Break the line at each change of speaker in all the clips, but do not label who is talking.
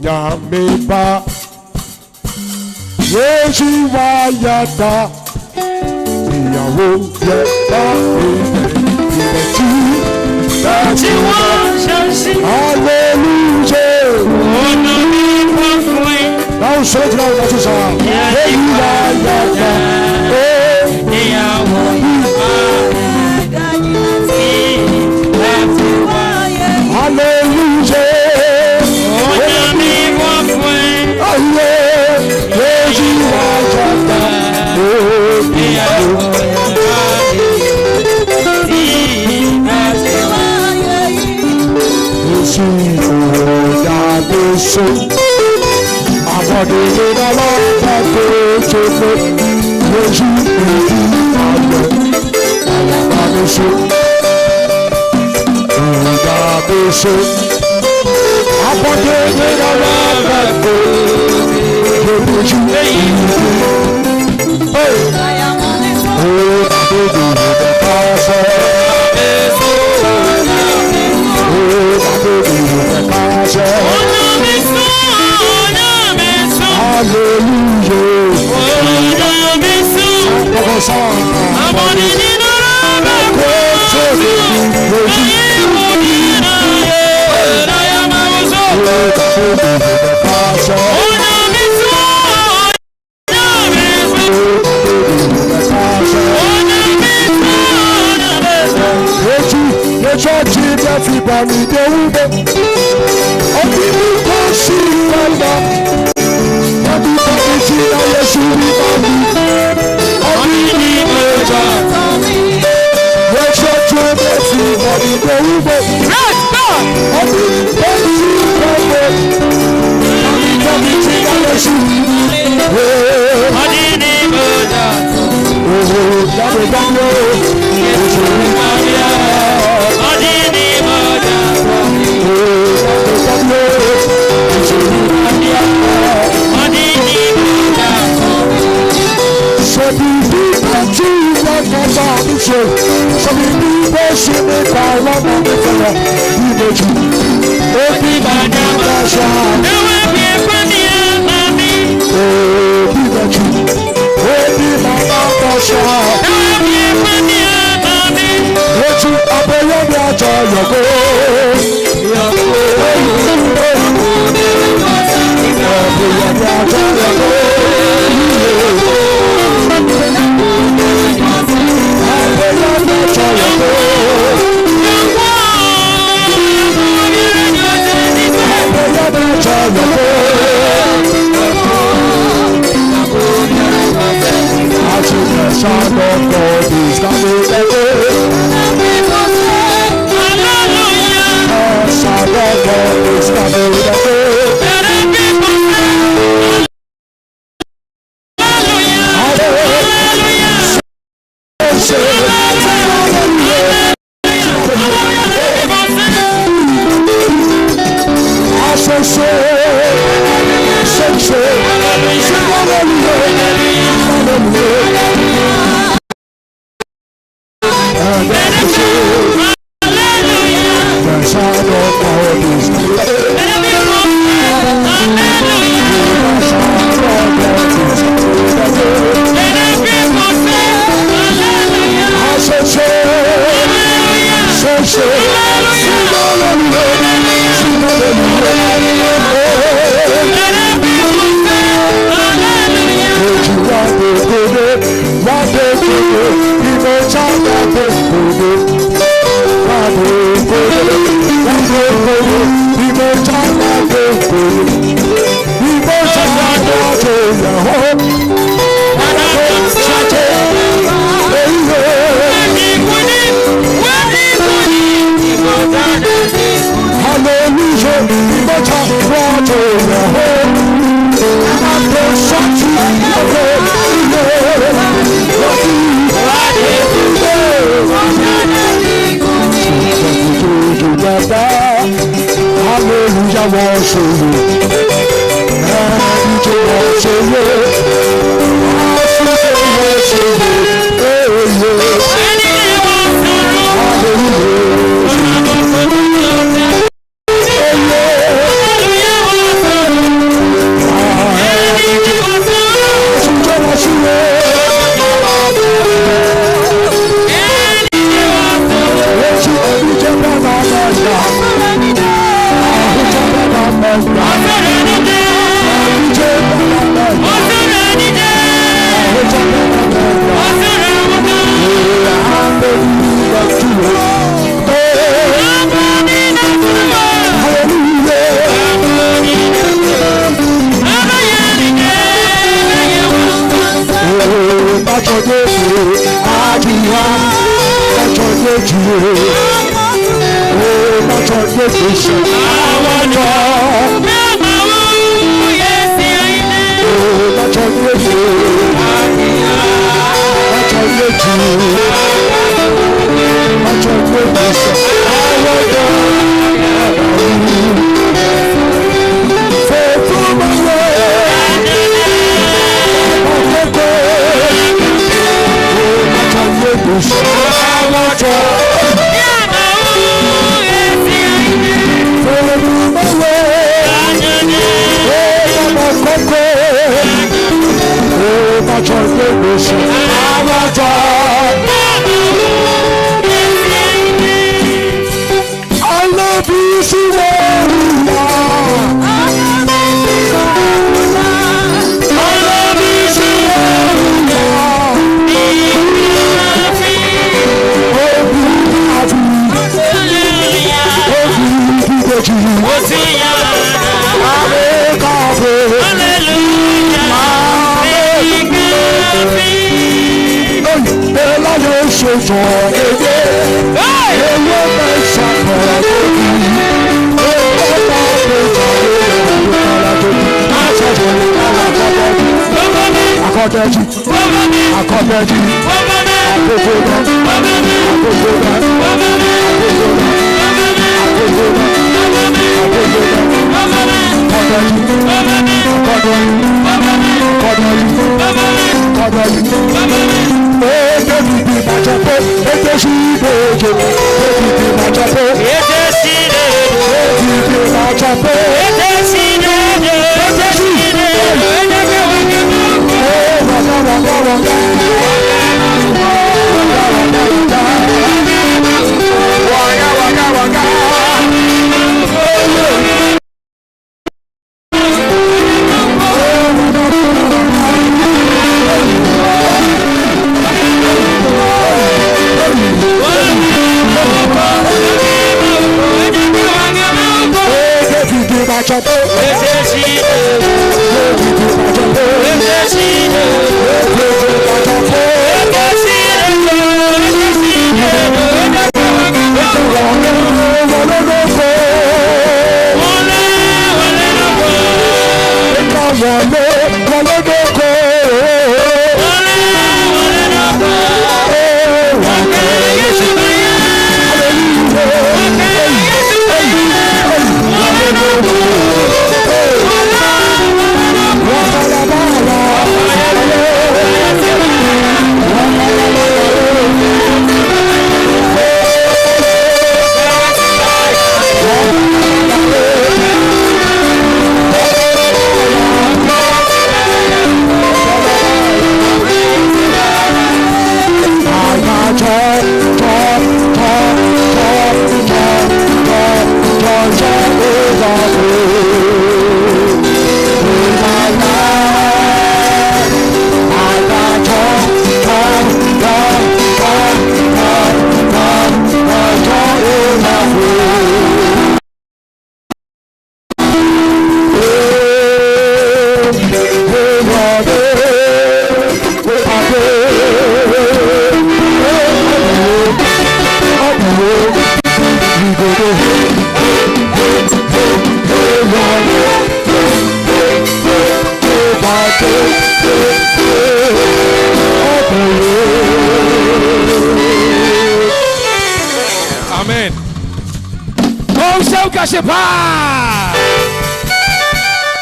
Yameba Yejiwa Yada Yawo Yada Hallelujah. Now show it now, that's what's up. So, I'm going to get a lot of chocolate. Yes, you so. I'm going to get a lot of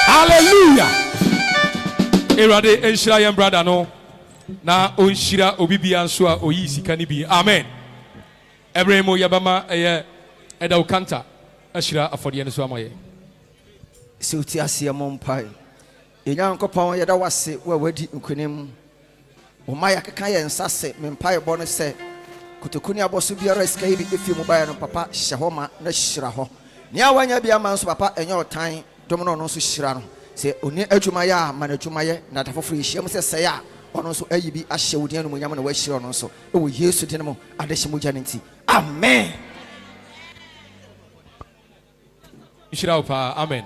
Hallelujah. Erade enshira yem brother no na onshira obibia nso a oyi sika ni bi. Amen. Ebremo yabama eda ukanta ashira afodie nso amaye.
Se uti ase mompai. Enyankopon yeda wase wa wadi nkunim. Omaya keka ye nsase mempai bo no se kotokuni aboso biara sika yi bi efi mu baya no papa hye ho ma na hyira ho. Nia wanya bia manso papa enye otan dom no nso hyira no. Se oni adwuma ya ma na adwuma ye na dafofo yihia se se ya ono nso ayi bi ahye wodi anu munyam na wa hyira no nso. Ewo Yesu din mo adehye mu janenti. Amen.
Hyira opa. Amen.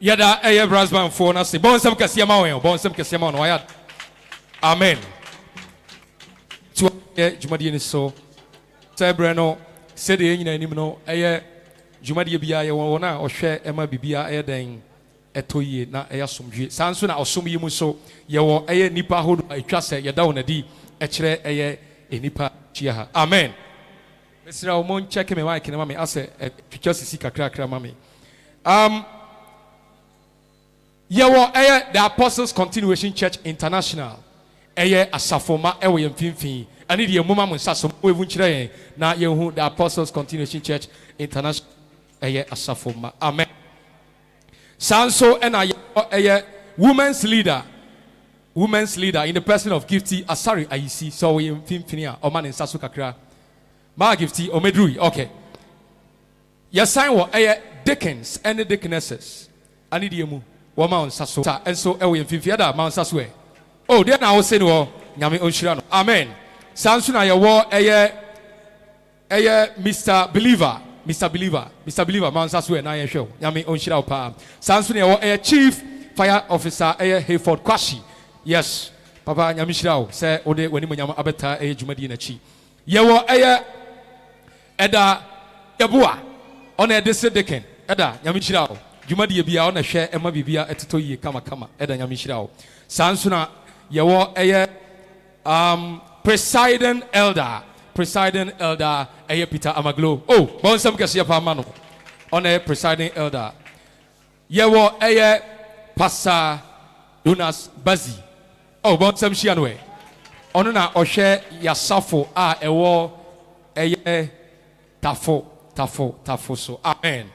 Yada eye brass band for na se bon sam kase ma won bon sam kase ma no ya amen to jumadi ni so sebre no se de nyina anim no eye jumadi bia ye won na ohwe ema bibia eye den etoyie na eye somdwe sanso na osom yi mu so ye wo eye nipa hodo atwa se ye da won adi e kire eye enipa chia ha amen mesira o mon check me mic na mami ase twitwa sisi kakra mami Yewo the Apostles Continuation Church International asafoma ewo yemfimfin ani de moma mo nsaso mo evu nkyere na yehu the Apostles Continuation Church International asafoma amen sanso ena women's leader in the person of Gifty Asari Ayisi so yemfimfin a o man nsaso kakra ma Gifty omedrui okay yesan wo deacons and deaconesses ani de mu Woman saso and so ewe mfimfia da man saso e oh there na wo se no nyame onhira no amen sanso na ye wo Mr. Believer man saso e na ye hwe nyame onhira wo pa sanso na ye wo Chief Fire Officer Hayford Kwashi yes papa nyame hira wo se ode wani nyame abeta jumadi na chi ye wo eda yeboa ona edese deken eda nyame hira wo Jumadi bia ona hwe ema bibia etito yie kama eda nyame hira wo sanso na ye wo presiding elder Peter Amaglo oh bonsam kese pa ma no ona presiding elder ye wo Pastor Jonas Bazi oh bonsam hia no ono na ohwe yasafo a ewo tafo so amen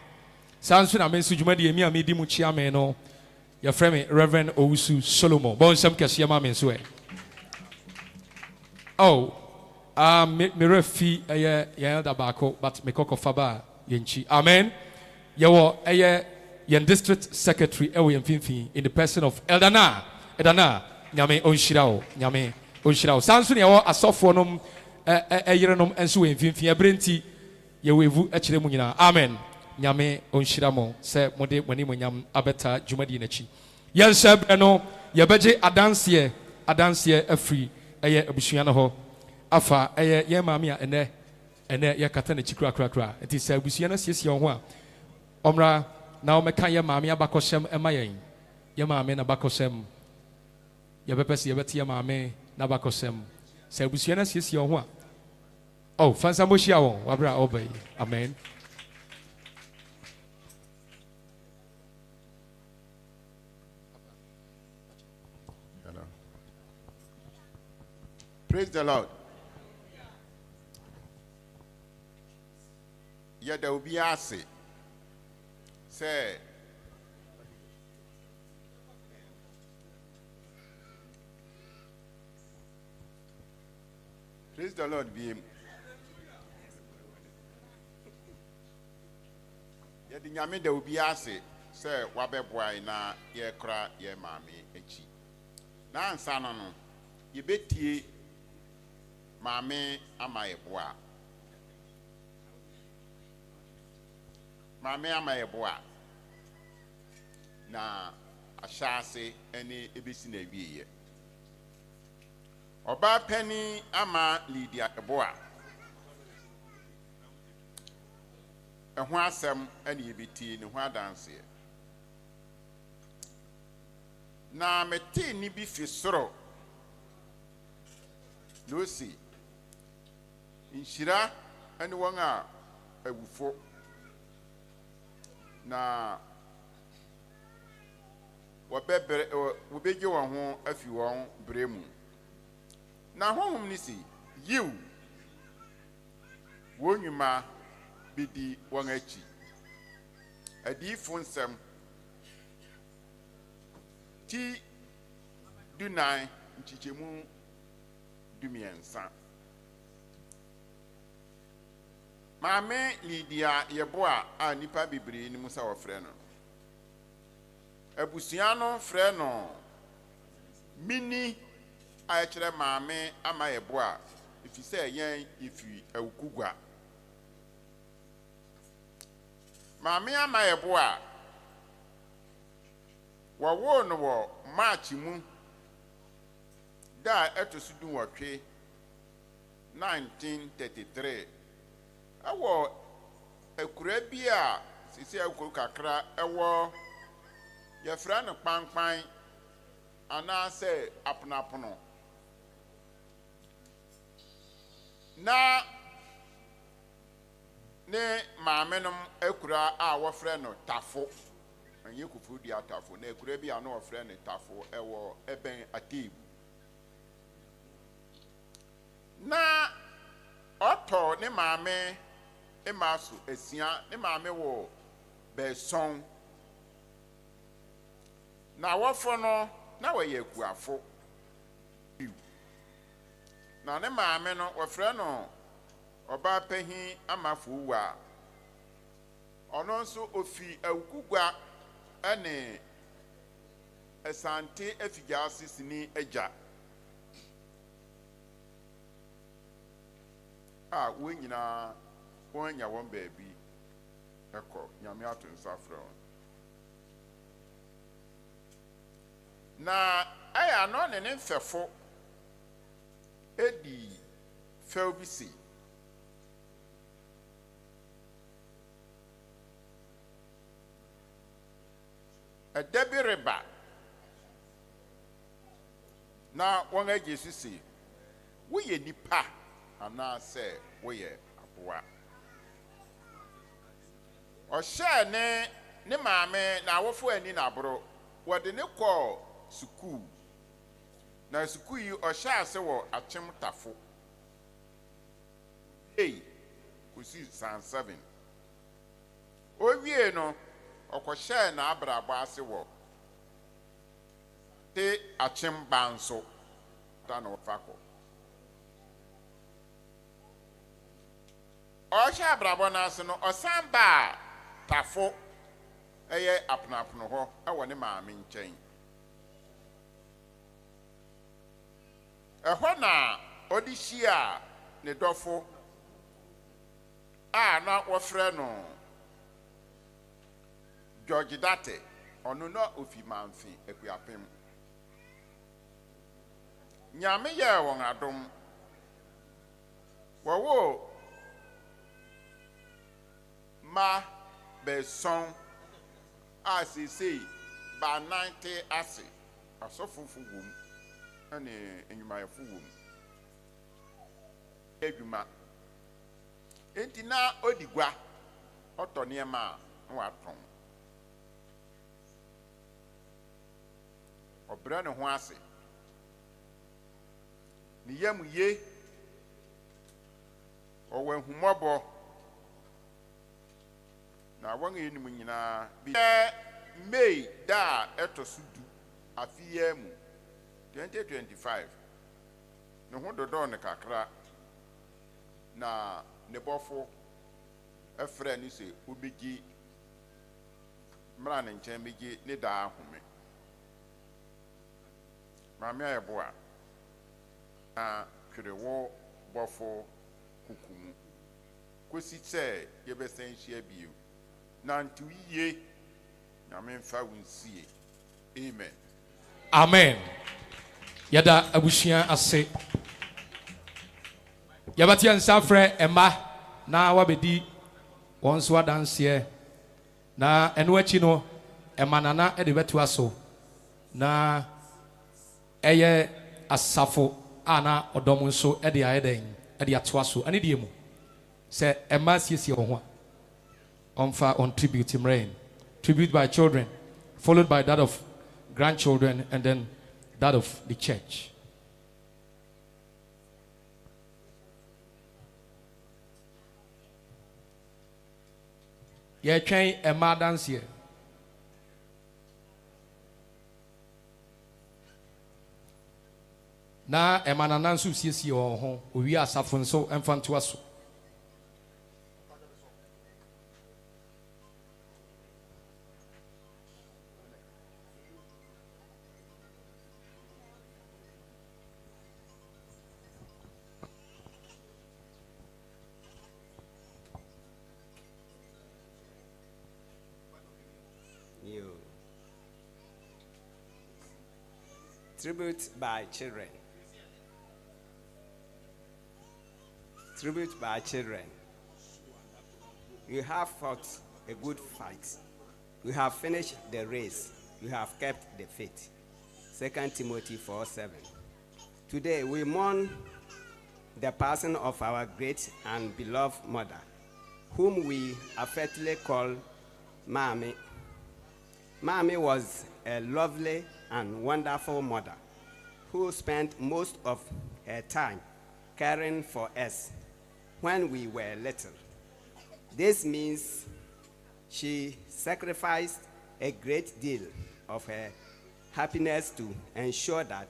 sanso na mensu jumadi emi amedi mu chiame no your friend Reverend Owusu Solomon bon sam kase ma menso oh me refi ya elder bako but me kokko faba yenchi amen yewo yen district secretary ewo yemfimfin in the person of Edana nyame onhira o sanso ne yewo asofo nom yerenom enso yemfimfin abrenti yewo evu akire mu nyina amen nyame onhira mo se mode wani mo nyam abeta jumadi na chi yense bre no yebeje adanse afri abusua no ho afa ye maami a ene ye kata na chi kra enti se abusua na siesie ho a omra na o meka ye maami abakosem emayen ye maami na bakosem ye bepese ye beti ye maami na bakosem se abusua na siesie ho a oh fansa mo hia won wabra obey amen.
Praise the Lord. Yada obi ase say praise the Lord be yada nyame da obi ase say wabeboa na ye kra ye maame echi na ansa no ye betie Mame amayeboa. Mame amayeboa. Na ashase eni ebisi na wiye. Oba penny ama Lydia eboa. Ehho asem eni ebiti ne ho adanse. Na meti ni bi fi soro. No see. Inshira ani wanga awufo na wobegye won ho afi won bremu na honhom ni si yiw wonwuma bidi won achi adifo nsem ti dunai nchichemu dumiensa Mame Lydia yeboa a nipa bibiri ni musa wo frɛ no. Abusua no frɛ no mini a kyerɛ mame ama yeboa ifi sɛ yɛn ifi awukugwa. Mame ama yeboa wɔwoo no wɔ March mu da ɛto so du wɔtwe 1933 ɛwɔ akura bi a sisi akuru kakra ɛwɔ yɛfrɛ no kpankpan anaasɛ aponapono na ne maame nom akura a wɔfrɛ no Tafo ɛnyɛ Kufuor di Tafo na akura bi a no wɔfrɛ no Tafo ɛwɔ ɛbɛn Atebu na ɔtɔ ne maame ɛma so asia ne maame wɔ Bɛsɔn na wɔfo no na wɔyɛ akuafo na ne maame no wɔfrɛ no ɔbaa panyin Amafowa a ɔno nso ofi awukugwa ɛne Asante afigya sisini agya a wɔn nyinaa wɔn anya wɔn baabi ɛkɔ nyame ato nsa frɛ wɔn na ɛyɛ ano ne mfɛfo edi fɛw bi si ɛda bi reba na wɔn agye sisi woyɛ nipa anaasɛ woyɛ aboa ɔhyɛ ne maame na awofo ani n'aboro wɔde ne kɔɔ sukuu na sukuu yi ɔhyɛ ase wɔ Akyem Tafo kɔsi san 7 owie no ɔkɔhyɛ n'abrabɔ ase wɔ te Akyem Banso da na ɔfa kɔ ɔhyɛ abrabɔ n'ase no ɔsan baa Tafo ɛyɛ aponapono hɔ ɛwɔ ne maame nkyɛn ɛhɔ na ɔde hyia ne dɔfo a na wɔfrɛ no George Date ɔno na ofi Mamfi Akuapem nyame yɛ wɔn adom wɔwɔ ma Bɛsɔn a sesei ba 90 ase asɔfofo wom ɛne enyumayɛfo wom edwuma enti na odi gua ɔtɔ nneɛma a na watɔn ɔbrɛ ne ho ase ne yam ye ɔwɔ ahumɔbɔ na wɔn enim nyinaa bi May da ɛtɔ so du afiyɛ mu 2025 ne ho dodɔ ne kakra na ne bɔfo ɛfrɛ ne sɛ obegye mmra ne nkyɛn begye ne daa ahome maame ayɛ boa na hwerewɔ bɔfo kukumu kosi sɛ yɛbɛsan hyia bio na nti yie nyame mfa wo nsie amen
Amen. Yada abusua ase. Yabati ansa frɛ ɛma na wabedi wɔn so adanseɛ na ɛno akyi no ɛma nana ɛde bɛto aso na ɛyɛ asafo a na ɔdɔm nso ɛde ayɛ den ɛde ato aso ɛne deɛ mu sɛ ɛma siesie wɔn ho on tribute rain tribute by children followed by that of grandchildren and then that of the church. Ye train a dance here. Na a man anansu siesie or home, we are suffering so and fun to us.
Tribute by children. Tribute by children. You have fought a good fight. You have finished the race. You have kept the faith. 2 Timothy 4:7. Today we mourn the passing of our great and beloved mother, whom we affectionately call Mommy. Mommy was a lovely and wonderful mother who spent most of her time caring for us when we were little. This means she sacrificed a great deal of her happiness to ensure that